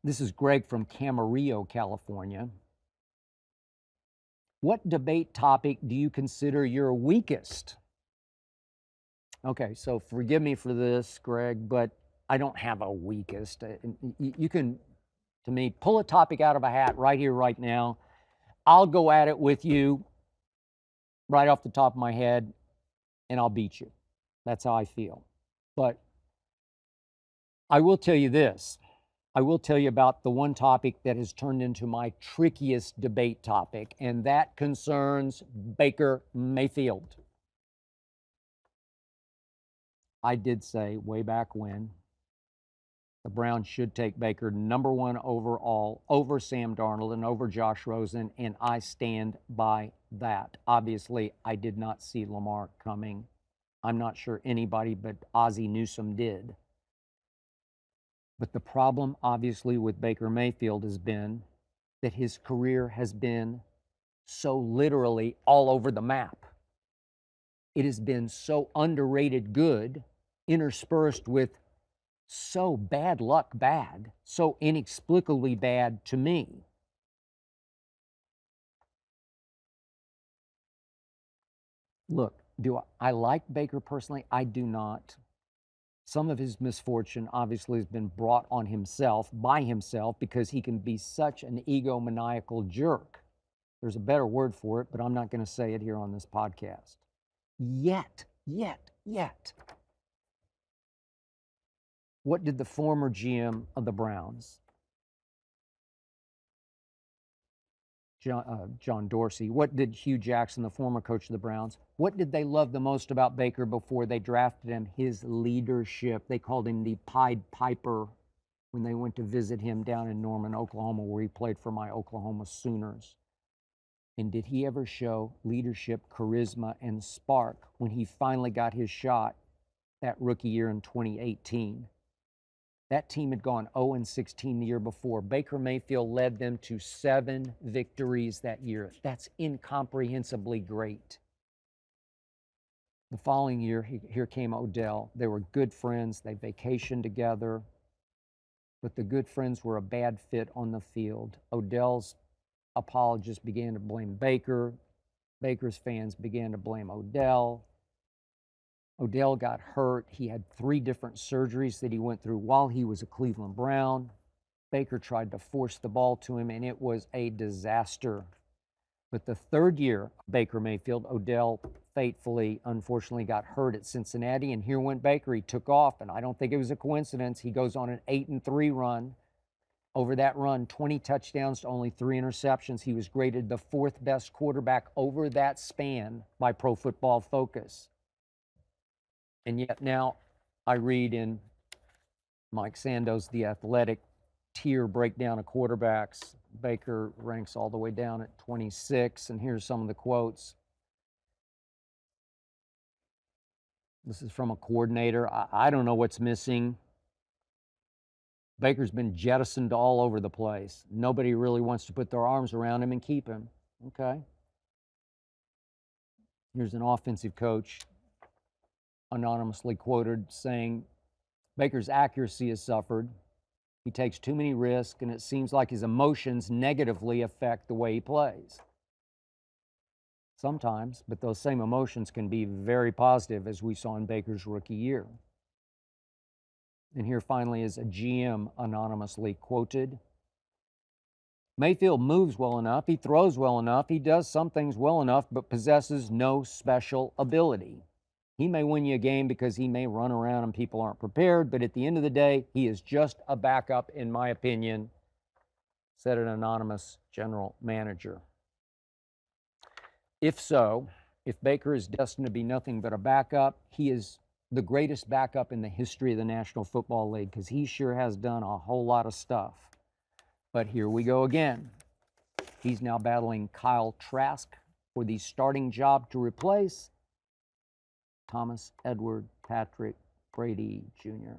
This is Greg from Camarillo, California. What debate topic do you consider your weakest? Okay, so forgive me for this, Greg, but I don't have a weakest. You can, to me, pull a topic out of a hat right here, right now. I'll go at it with you right off the top of my head, and I'll beat you. That's how I feel. But I will tell you this. I will tell you about the one topic that has turned into my trickiest debate topic, and that concerns Baker Mayfield. I did say way back when the Browns should take Baker #1 overall over Sam Darnold and over Josh Rosen, and I stand by that. Obviously, I did not see Lamar coming. I'm not sure anybody but Ozzie Newsome did. But the problem, obviously, with Baker Mayfield has been that his career has been so literally all over the map. It has been so underrated good, interspersed with so bad luck bad, so inexplicably bad to me. Look, do I like Baker personally? I do not. Some of his misfortune obviously has been brought on himself, by himself, because he can be such an egomaniacal jerk. There's a better word for it, but I'm not going to say it here on this podcast. Yet. What did the former GM of the Browns, John Dorsey, what did Hugh Jackson, the former coach of the Browns, what did they love the most about Baker before they drafted him? His leadership. They called him the Pied Piper when they went to visit him down in Norman, Oklahoma, where he played for my Oklahoma Sooners. And did he ever show leadership, charisma, and spark when he finally got his shot that rookie year in 2018? That team had gone 0-16 the year before. Baker Mayfield led them to 7 victories that year. That's incomprehensibly great. The following year, here came Odell. They were good friends. They vacationed together. But the good friends were a bad fit on the field. Odell's apologists began to blame Baker. Baker's fans began to blame Odell. Odell got hurt. He had 3 different surgeries that he went through while he was a Cleveland Brown. Baker tried to force the ball to him, and it was a disaster. But the third year, Baker Mayfield, Odell fatefully, unfortunately, got hurt at Cincinnati, and here went Baker. He took off, and I don't think it was a coincidence. He goes on an 8-3 run. Over that run, 20 touchdowns to only 3 interceptions. He was graded the 4th best quarterback over that span by Pro Football Focus. And yet now I read in Mike Sando's The Athletic tier breakdown of quarterbacks. Baker ranks all the way down at 26. And here's some of the quotes. This is from a coordinator. I don't know what's missing. Baker's been jettisoned all over the place. Nobody really wants to put their arms around him and keep him. Okay. Here's an offensive coach anonymously quoted saying, Baker's accuracy has suffered. He takes too many risks, and it seems like his emotions negatively affect the way he plays. Sometimes, but those same emotions can be very positive, as we saw in Baker's rookie year. And here finally is a GM anonymously quoted. Mayfield moves well enough, he throws well enough, he does some things well enough, but possesses no special ability. He may win you a game because he may run around and people aren't prepared, but at the end of the day, he is just a backup, in my opinion, said an anonymous general manager. If so, if Baker is destined to be nothing but a backup, he is the greatest backup in the history of the National Football League, because he sure has done a whole lot of stuff. But here we go again. He's now battling Kyle Trask for the starting job to replace Thomas Edward Patrick Brady Jr.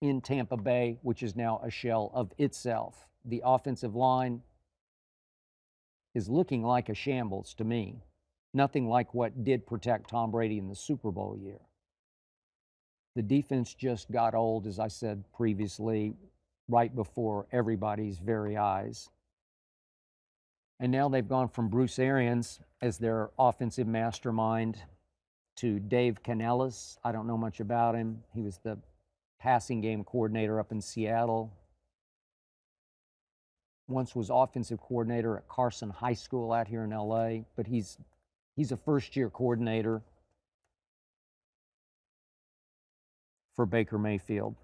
in Tampa Bay, which is now a shell of itself. The offensive line is looking like a shambles to me. Nothing like what did protect Tom Brady in the Super Bowl year. The defense just got old, as I said previously. right before everybody's very eyes. And now they've gone from Bruce Arians as their offensive mastermind to Dave Canellis. I don't know much about him. He was the passing game coordinator up in Seattle. Once was offensive coordinator at Carson High School out here in LA, but he's a first-year coordinator for Baker Mayfield.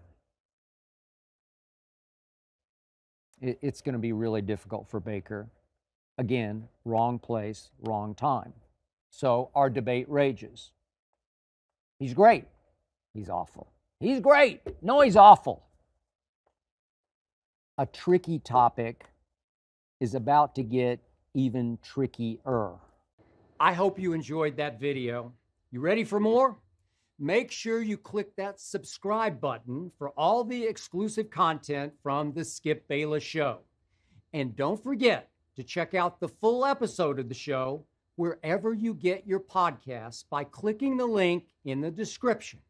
It's going to be really difficult for Baker. Again, wrong place, wrong time. So our debate rages. He's great. He's awful. He's great. No, he's awful. A tricky topic is about to get even trickier. I hope you enjoyed that video. You ready for more? Make sure you click that subscribe button for all the exclusive content from the Skip Bayless Show. And don't forget to check out the full episode of the show wherever you get your podcasts by clicking the link in the description.